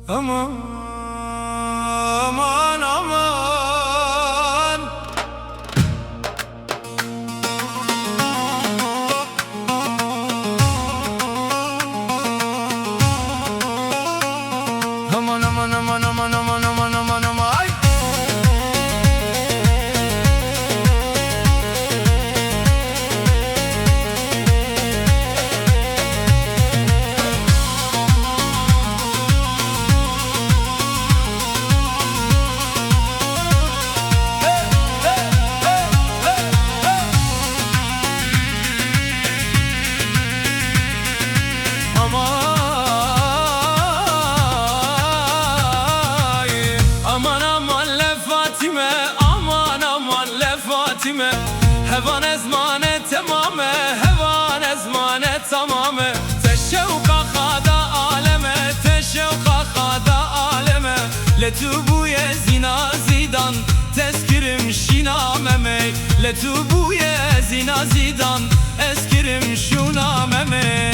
Aman aman aman, aman aman aman aman aman aman aman aman, ay. هوان ازمانه تمامه، هوان ازمانه تمامه، تشوق خدا عالمه، تشوق خدا عالمه، لتو بوی زینا زیدان تذکرم شینامه، لتو بوی زینا زیدان اسکرم شونامه.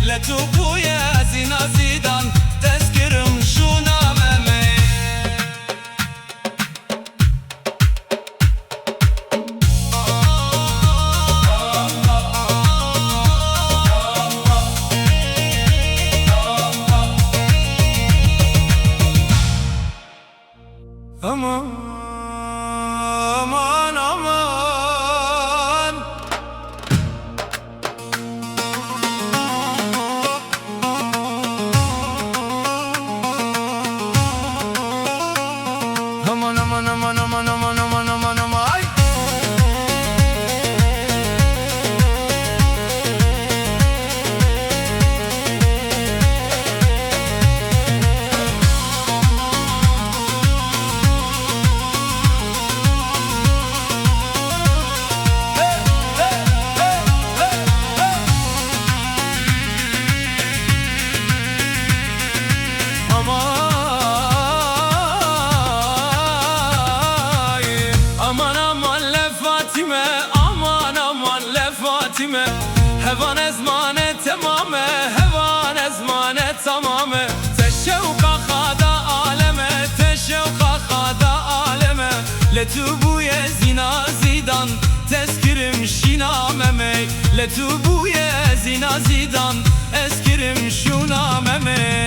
لتو بوی زینا زیدان تذکرم شونامه. Aman aman aman, aman aman aman aman aman aman aman aman, ay. هوان ازمانه تمامه، هوان ازمانه تمامه، تشوق خدا عالمه، تشوق خدا عالمه، لتو بوی زینا زیدان تذکرم شینامه، لتو بوی زینا زیدان اسکرم شونامه.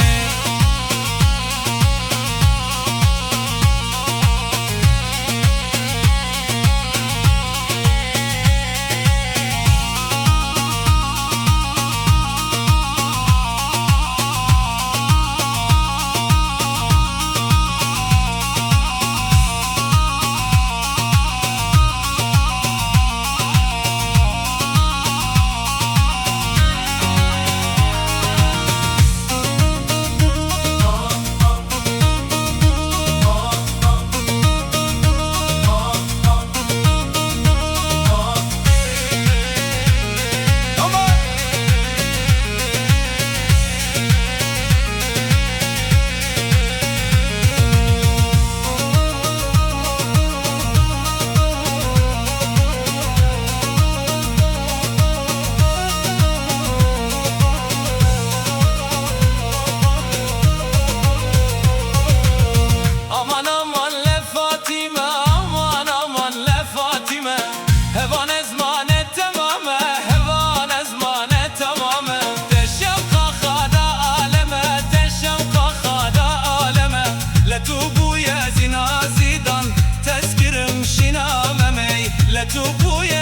لتوبويا